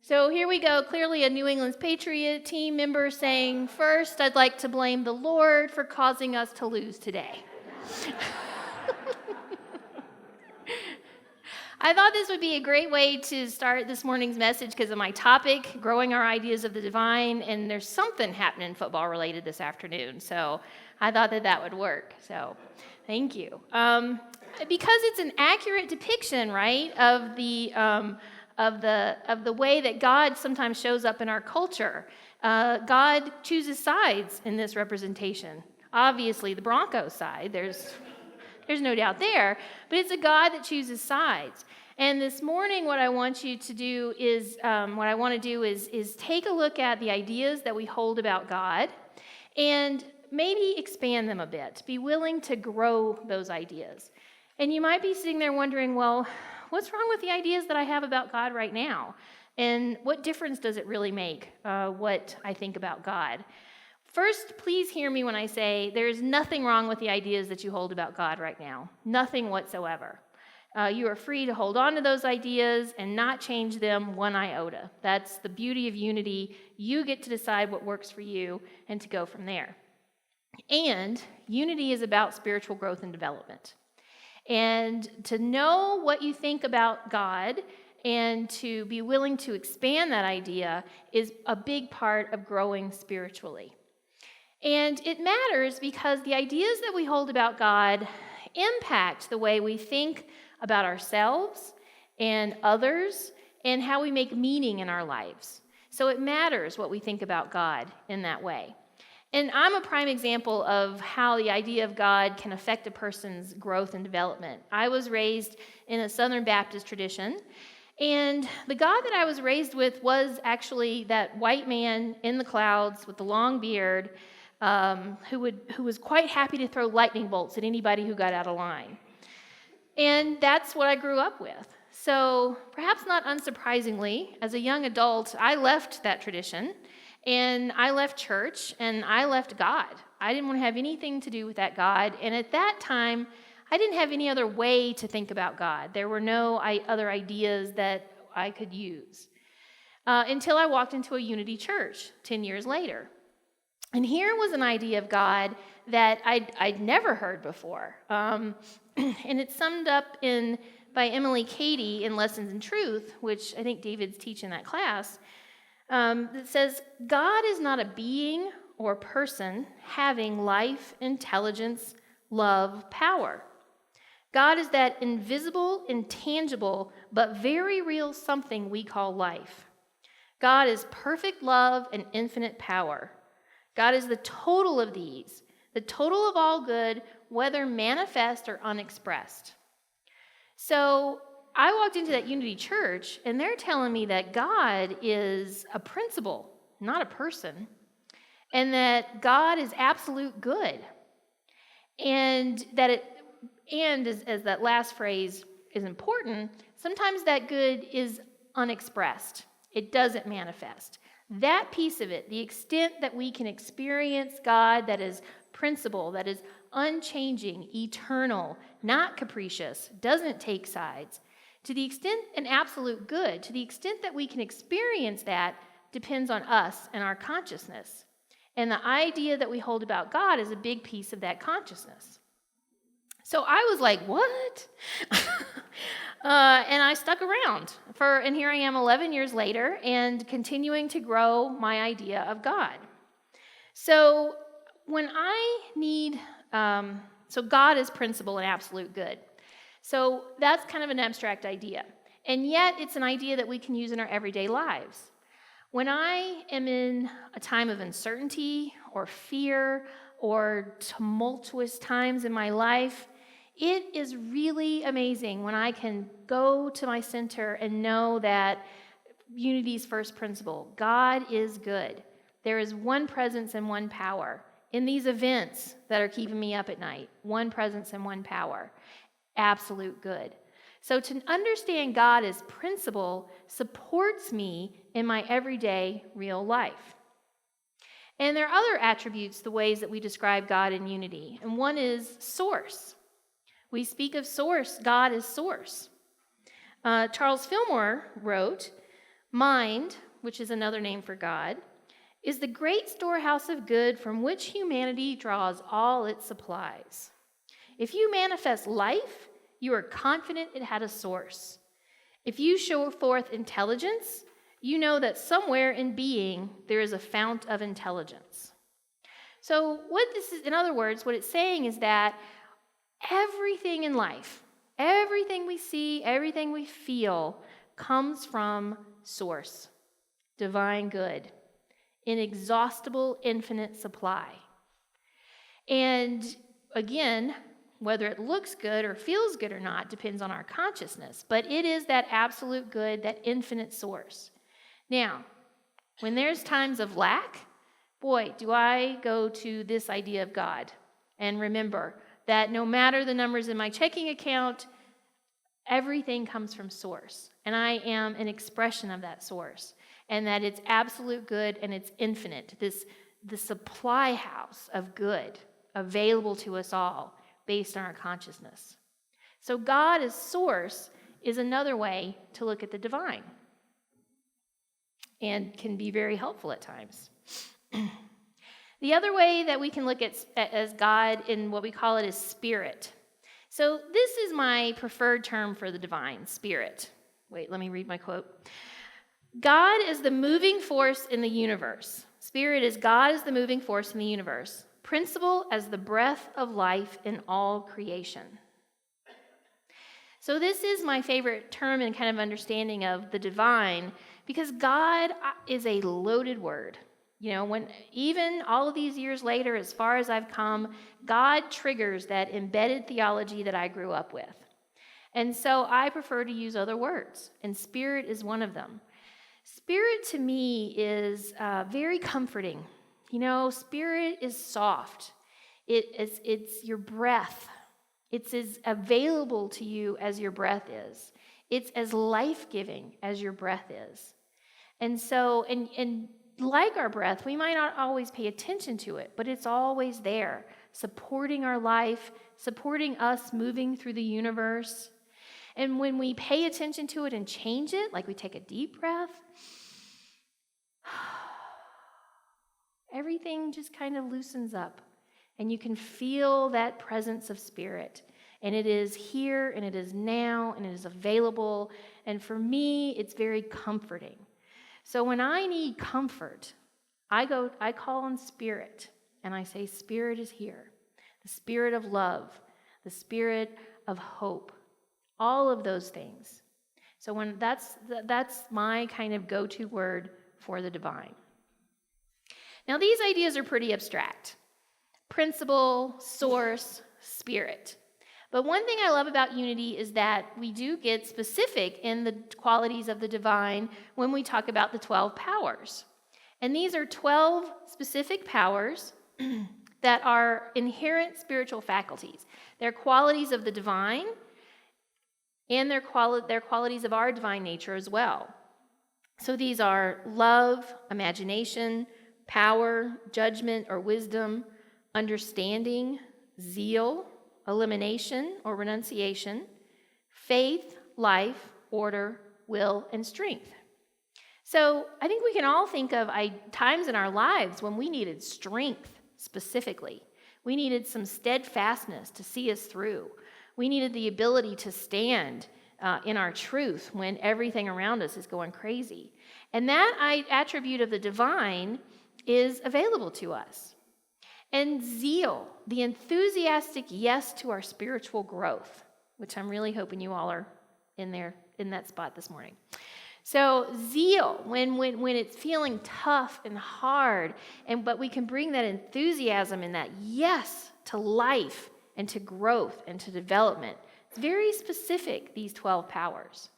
So here we go, clearly a New England's Patriot team member saying, first, I'd like to blame the Lord for causing us to lose today. I thought this would be a great way to start this morning's message because of my topic, growing our ideas of the divine, and there's something happening football related this afternoon, so I thought that would work. So thank you. Because it's an accurate depiction, right, of the way that God sometimes shows up in our culture. God chooses sides in this representation. Obviously, the Broncos side, there's no doubt there, but it's a God that chooses sides. And this morning, what I want you to do is, is take a look at the ideas that we hold about God and maybe expand them a bit. Be willing to grow those ideas. And you might be sitting there wondering, well, what's wrong with the ideas that I have about God right now? And what difference does it really make, what I think about God? First, please hear me when I say there is nothing wrong with the ideas that you hold about God right now. Nothing whatsoever. You are free to hold on to those ideas and not change them one iota. That's the beauty of unity. You get to decide what works for you and to go from there. And unity is about spiritual growth and development. And to know what you think about God and to be willing to expand that idea is a big part of growing spiritually. And it matters because the ideas that we hold about God impact the way we think about ourselves and others and how we make meaning in our lives. So it matters what we think about God in that way. And I'm a prime example of how the idea of God can affect a person's growth and development. I was raised in a Southern Baptist tradition, and the God that I was raised with was actually that white man in the clouds with the long beard who was quite happy to throw lightning bolts at anybody who got out of line. And that's what I grew up with. So perhaps not unsurprisingly, as a young adult, I left that tradition. And I left church, and I left God. I didn't want to have anything to do with that God. And at that time, I didn't have any other way to think about God. There were no other ideas that I could use until I walked into a Unity church 10 years later. And here was an idea of God that I'd never heard before. And it's summed up by Emily Cady in Lessons in Truth, which I think David's teaching that class. That says, God is not a being or person having life, intelligence, love, power. God is that invisible, intangible, but very real something we call life. God is perfect love and infinite power. God is the total of these, the total of all good, whether manifest or unexpressed. So I walked into that Unity church, and they're telling me that God is a principle, not a person, and that God is absolute good, and that as that last phrase is important, sometimes that good is unexpressed. It doesn't manifest. That piece of it, the extent that we can experience God that is principle, that is unchanging, eternal, not capricious, doesn't take sides, to the extent an absolute good, to the extent that we can experience that, depends on us and our consciousness. And the idea that we hold about God is a big piece of that consciousness. So I was like, what? And I stuck around and here I am 11 years later and continuing to grow my idea of God. So when I need, so God is principle and absolute good. So that's kind of an abstract idea. And yet it's an idea that we can use in our everyday lives. When I am in a time of uncertainty or fear or tumultuous times in my life, it is really amazing when I can go to my center and know that Unity's first principle, God is good. There is one presence and one power. In these events that are keeping me up at night, one presence and one power. Absolute good. So to understand God as principle supports me in my everyday real life. And there are other attributes, the ways that we describe God in unity. And one is source. We speak of source. God is source. Charles Fillmore wrote, Mind, which is another name for God, is the great storehouse of good from which humanity draws all its supplies. If you manifest life, you are confident it had a source. If you show forth intelligence, you know that somewhere in being there is a fount of intelligence. So what this is, in other words, what it's saying is that everything in life, everything we see, everything we feel comes from source, divine good, inexhaustible, infinite supply. And again, whether it looks good or feels good or not depends on our consciousness, but it is that absolute good, that infinite source. Now, when there's times of lack, boy, do I go to this idea of God and remember that no matter the numbers in my checking account, everything comes from source, and I am an expression of that source, and that it's absolute good and it's infinite, the supply house of good available to us all based on our consciousness. So God as source is another way to look at the divine and can be very helpful at times. The other way that we can look at as God in what we call it is spirit. So this is my preferred term for the divine, spirit. Wait, let me read my quote. God is the moving force in the universe. Spirit is God is the moving force in the universe. Principle as the breath of life in all creation. So this is my favorite term and kind of understanding of the divine, because God is a loaded word. You know, when even all of these years later, as far as I've come, God triggers that embedded theology that I grew up with. And so I prefer to use other words, and spirit is one of them. Spirit to me is very comforting. You know, spirit is soft. It's your breath. It's as available to you as your breath is. It's as life-giving as your breath is. And so, and like our breath, we might not always pay attention to it, but it's always there, supporting our life, supporting us moving through the universe. And when we pay attention to it and change it, like we take a deep breath, everything just kind of loosens up, and you can feel that presence of spirit. And it is here, and it is now, and it is available. And for me, it's very comforting. So when I need comfort, I call on spirit, and I say, Spirit is here. The spirit of love, the spirit of hope, all of those things. So when that's my kind of go-to word for the divine. Now these ideas are pretty abstract. Principle, source, spirit. But one thing I love about unity is that we do get specific in the qualities of the divine when we talk about the 12 powers. And these are 12 specific powers that are inherent spiritual faculties. They're qualities of the divine, and they're qualities of our divine nature as well. So these are love, imagination, power, judgment or wisdom, understanding, zeal, elimination or renunciation, faith, life, order, will, and strength. So I think we can all think of times in our lives when we needed strength specifically. We needed some steadfastness to see us through. We needed the ability to stand in our truth when everything around us is going crazy. And that attribute of the divine is available to us. And zeal, the enthusiastic yes to our spiritual growth, which I'm really hoping you all are in that spot this morning. So zeal, when it's feeling tough and hard, but we can bring that enthusiasm and that yes to life and to growth and to development. It's very specific, these 12 powers.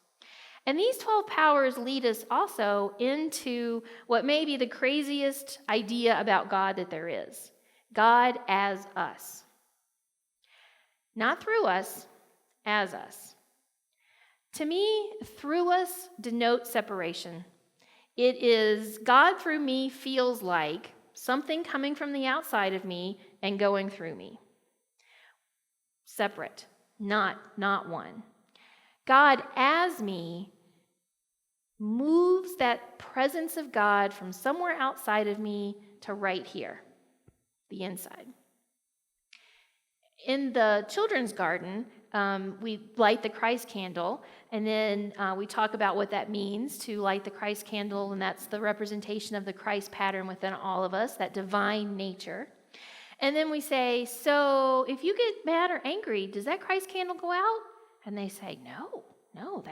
And these 12 powers lead us also into what may be the craziest idea about God that there is. God as us. Not through us, as us. To me, through us denotes separation. It is God through me feels like something coming from the outside of me and going through me. Separate, not one. God as me moves that presence of God from somewhere outside of me to right here, the inside. In the children's garden, we light the Christ candle, and then we talk about what that means to light the Christ candle, and that's the representation of the Christ pattern within all of us, that divine nature. And then we say, so if you get mad or angry, does that Christ candle go out? And they say, no,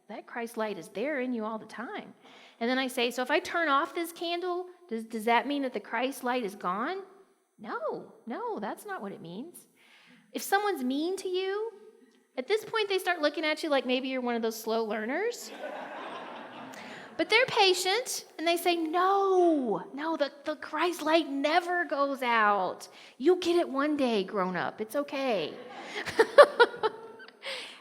that Christ light is there in you all the time. And then I say, so if I turn off this candle, does that mean that the Christ light is gone? No, that's not what it means. If someone's mean to you, at this point they start looking at you like maybe you're one of those slow learners. But they're patient, and they say, no, the Christ light never goes out. You'll get it one day, grown up. It's okay.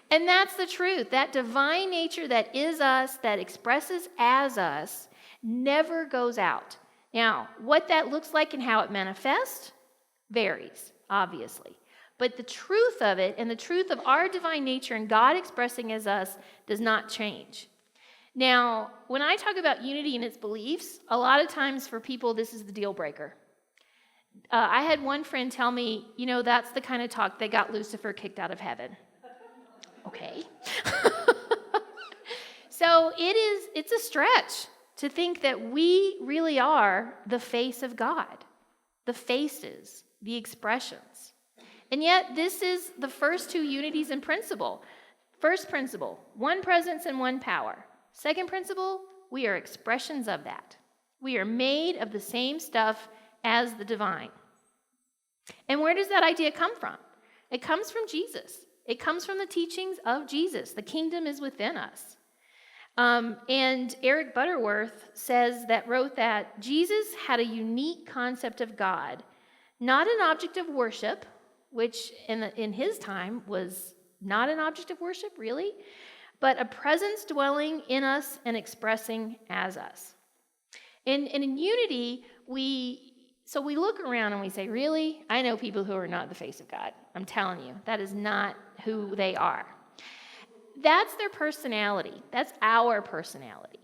And that's the truth. That divine nature that is us, that expresses as us, never goes out. Now, what that looks like and how it manifests varies, obviously. But the truth of it and the truth of our divine nature and God expressing as us does not change. Now, when I talk about unity and its beliefs, a lot of times for people, this is the deal breaker. I had one friend tell me, that's the kind of talk that got Lucifer kicked out of heaven. Okay. So it's a stretch to think that we really are the face of God, the faces, the expressions. And yet, this is the first two unities in principle. First principle, one presence and one power. Second principle, we are expressions of that. We are made of the same stuff as the divine. And where does that idea come from? It comes from Jesus. It comes from the teachings of Jesus. The kingdom is within us. And Eric Butterworth wrote that Jesus had a unique concept of God, not an object of worship, which in his time was not an object of worship, really, but a presence dwelling in us and expressing as us. And in unity, we look around and we say, really? I know people who are not the face of God. I'm telling you, that is not who they are. That's their personality. That's our personality.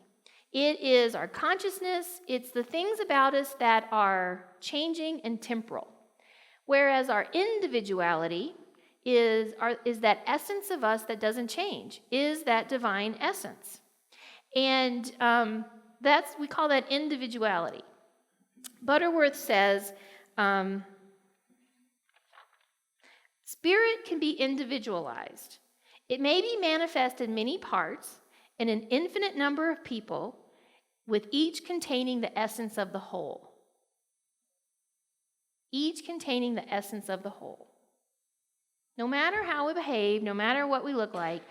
It is our consciousness. It's the things about us that are changing and temporal. Whereas our individuality is that essence of us that doesn't change, is that divine essence. And we call that individuality. Butterworth says, spirit can be individualized. It may be manifest in many parts, in an infinite number of people, with each containing the essence of the whole. Each containing the essence of the whole. No matter how we behave, no matter what we look like,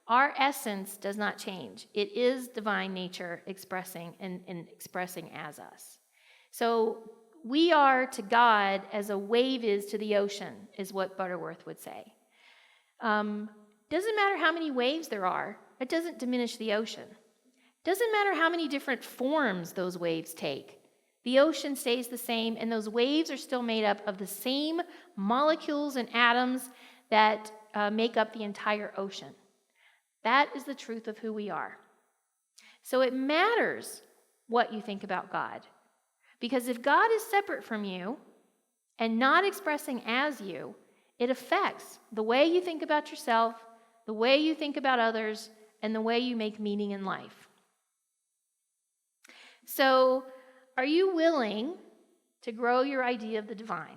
our essence does not change. It is divine nature expressing and expressing as us. So we are to God as a wave is to the ocean, is what Butterworth would say. Doesn't matter how many waves there are, it doesn't diminish the ocean. Doesn't matter how many different forms those waves take. The ocean stays the same, and those waves are still made up of the same molecules and atoms that make up the entire ocean. That is the truth of who we are. So it matters what you think about God. Because if God is separate from you and not expressing as you, it affects the way you think about yourself, the way you think about others, and the way you make meaning in life. So, are you willing to grow your idea of the divine?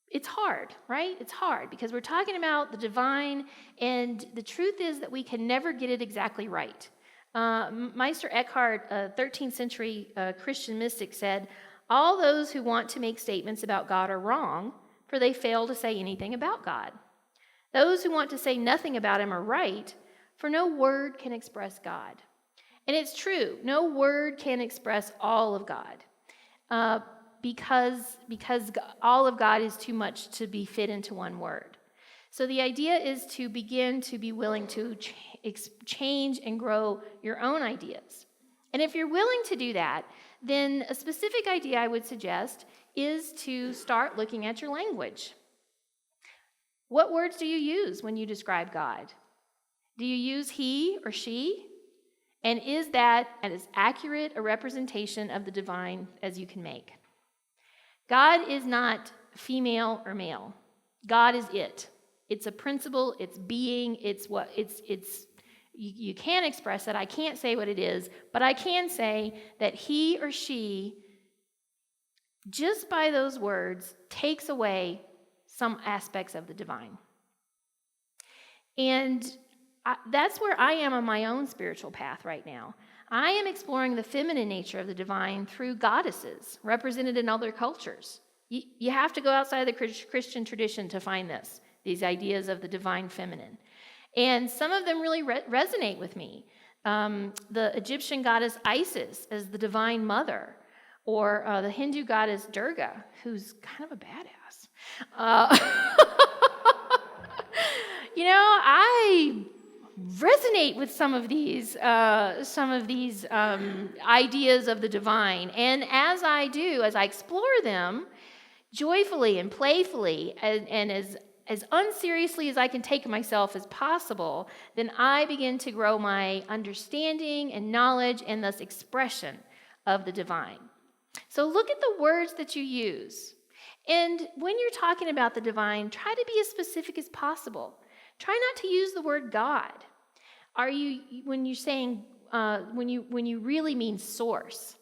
It's hard, right? It's hard because we're talking about the divine, and the truth is that we can never get it exactly right. Meister Eckhart, a 13th century Christian mystic, said, "All those who want to make statements about God are wrong, for they fail to say anything about God. Those who want to say nothing about him are right, for no word can express God." And it's true, no word can express all of God, because all of God is too much to be fit into one word. So the idea is to begin to be willing to change and grow your own ideas. And if you're willing to do that, then a specific idea I would suggest is to start looking at your language. What words do you use when you describe God? Do you use he or she? And is that as accurate a representation of the divine as you can make? God is not female or male. God is it. It's a principle, it's being, it's what, it's you can't express it. I can't say what it is, but I can say that he or she, just by those words, takes away some aspects of the divine. And that's where I am on my own spiritual path right now. I am exploring the feminine nature of the divine through goddesses represented in other cultures. You have to go outside the Christian tradition to find these ideas of the divine feminine. And some of them really resonate with me. The Egyptian goddess Isis as the divine mother, or the Hindu goddess Durga, who's kind of a badass. I resonate with some of these ideas of the divine. And as I explore them joyfully and playfully and as unseriously as I can take myself as possible, then I begin to grow my understanding and knowledge and thus expression of the divine. So look at the words that you use. And when you're talking about the divine, try to be as specific as possible. Try not to use the word God. When you're saying, when you really mean source,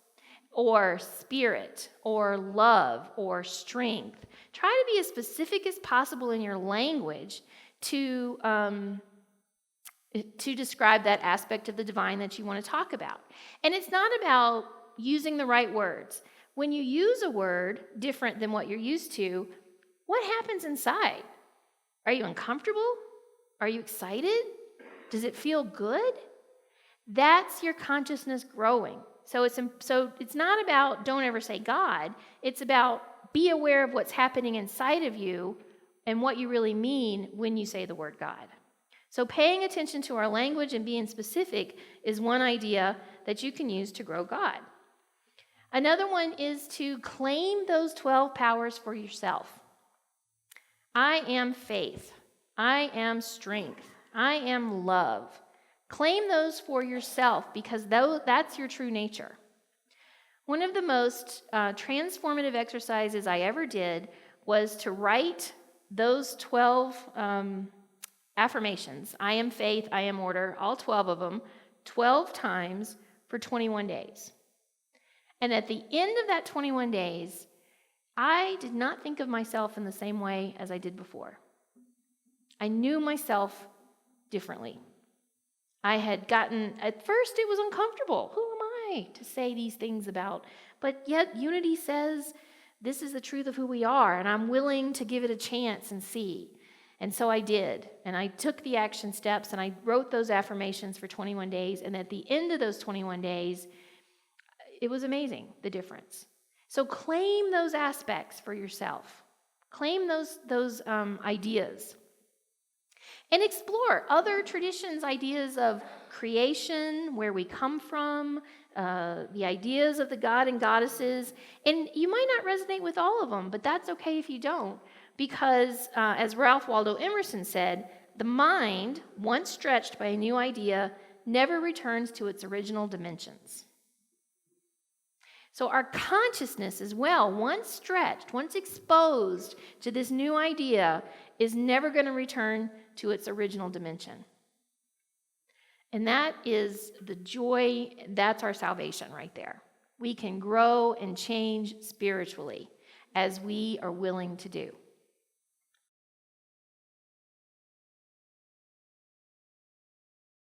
or spirit, or love, or strength, try to be as specific as possible in your language to describe that aspect of the divine that you want to talk about. And it's not about using the right words. When you use a word different than what you're used to, what happens inside? Are you uncomfortable? Are you excited? Does it feel good? That's your consciousness growing. So it's not about don't ever say God. It's about be aware of what's happening inside of you and what you really mean when you say the word God. So paying attention to our language and being specific is one idea that you can use to grow God. Another one is to claim those 12 powers for yourself. I am faith. I am strength. I am love. Claim those for yourself because that's your true nature. One of the most transformative exercises I ever did was to write those 12 affirmations. I am faith, I am order, all 12 of them, 12 times for 21 days. And at the end of that 21 days, I did not think of myself in the same way as I did before. I knew myself differently. At first it was uncomfortable. Who am I to say these things about? But yet unity says this is the truth of who we are, and I'm willing to give it a chance and see. And so I did, and I took the action steps, and I wrote those affirmations for 21 days, and at the end of those 21 days, it was amazing, the difference. So claim those aspects for yourself. Claim those ideas. And explore other traditions, ideas of creation, where we come from, the ideas of the god and goddesses. And you might not resonate with all of them, but that's okay if you don't. Because, as Ralph Waldo Emerson said, the mind, once stretched by a new idea, never returns to its original dimensions. So our consciousness as well, once stretched, once exposed to this new idea, is never going to return to its original dimension. And that is the joy, that's our salvation right there. We can grow and change spiritually as we are willing to do.